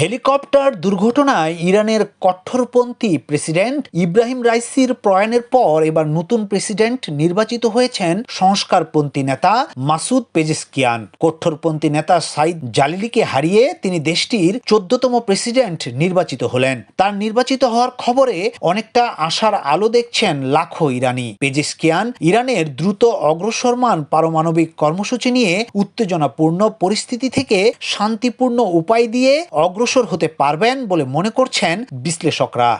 Helicopter দুর্ঘটনায় ইরানের কট্টরপন্থী president Ibrahim রাইসির প্রয়াণের পর এবার নতুন প্রেসিডেন্ট নির্বাচিত হয়েছেন সংস্কারপন্থী নেতা মাসুদ পেজেশকিয়ান। কট্টরপন্থী নেতা সাইদ জালিলিকে হারিয়ে তিনি দেশটির 14তম প্রেসিডেন্ট নির্বাচিত হলেন। তার নির্বাচিত হওয়ার খবরে অনেকটা আশার আলো দেখছেন লাখো ইরানি। পেজেশকিয়ান ইরানের দ্রুত অগ্রসরমান পারমাণবিক কর্মসূচি নিয়ে উত্তেজনাপূর্ণ পরিস্থিতি থেকে শান্তিপূর্ণ উপায় দিয়ে অগ্রসর হতে পারবেন বলে মনে করছেন বিশ্লেষকরা।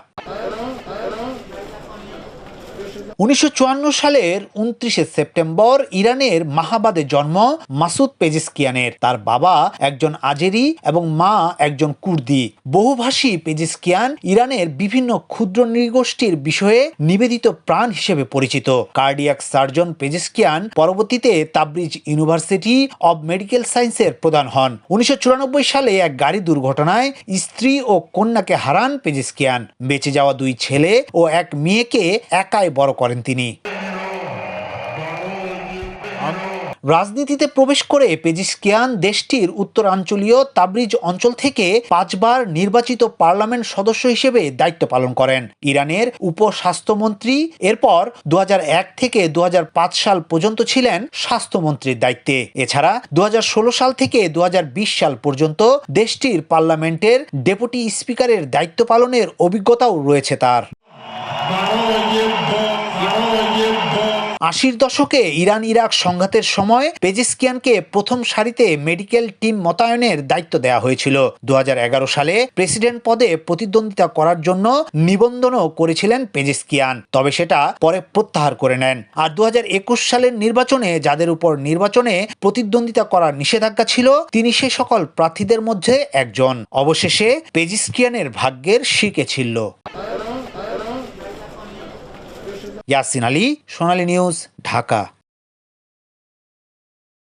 1954 সালের 29শে সেপ্টেম্বর ইরানের মাহাবাদে জন্ম মাসুদ পেজেশকিয়ানের। তার বাবা একজন আজেরি এবং মা একজন কুর্দি। বহুভাষী পেজেশকিয়ান ইরানের বিভিন্ন ক্ষুদ্র নৃগোষ্ঠীর বিষয়ে নিবেদিত প্রাণ হিসেবে পরিচিত। কার্ডিয়াক সার্জন পেজেশকিয়ান পরবর্তীতে তাবরিজ ইউনিভার্সিটি অব মেডিকেল সায়েন্সের প্রধান হন। 1994 সালে এক গাড়ি দুর্ঘটনায় স্ত্রী ও কন্যাকে হারান পেজেশকিয়ান। বেঁচে যাওয়া 2 ছেলে ও এক মেয়েকে একাই বড় করেন তিনি। রাজনীতিতে প্রবেশ করে পেজেশকিয়ান দেশটির উত্তরাঞ্চলীয় তাবরিজ অঞ্চল থেকে 5 বার নির্বাচিত পার্লামেন্ট সদস্য হিসেবে দায়িত্ব পালন করেন। ইরানের উপস্বাস্থ্যমন্ত্রী, এরপর 2001 থেকে 2005 সাল পর্যন্ত ছিলেন স্বাস্থ্যমন্ত্রীর দায়িত্বে। এছাড়া 2016 সাল থেকে 2020 সাল পর্যন্ত দেশটির পার্লামেন্টের ডেপুটি স্পিকারের দায়িত্ব পালনের অভিজ্ঞতাও রয়েছে তার। 80-র দশকে ইরান ইরাক সংঘাতের সময় পেজেশকিয়ানকে প্রথম সারিতে মেডিকেল টিম মোতায়েনের দায়িত্ব দেওয়া হয়েছিল। 2011 সালে প্রেসিডেন্ট পদে প্রতিদ্বন্দ্বিতা করার জন্য নিবন্ধনও করেছিলেন পেজেশকিয়ান, তবে সেটা পরে প্রত্যাহার করে নেন। আর 2021 সালের নির্বাচনে যাদের উপর নির্বাচনে প্রতিদ্বন্দ্বিতা করার নিষেধাজ্ঞা ছিল, তিনি সে সকল প্রার্থীদের মধ্যে একজন। অবশেষে পেজেশকিয়ানের ভাগ্যের শিকে ছিল। ইয়াসিন আলী, সোনালী নিউজ, ঢাকা।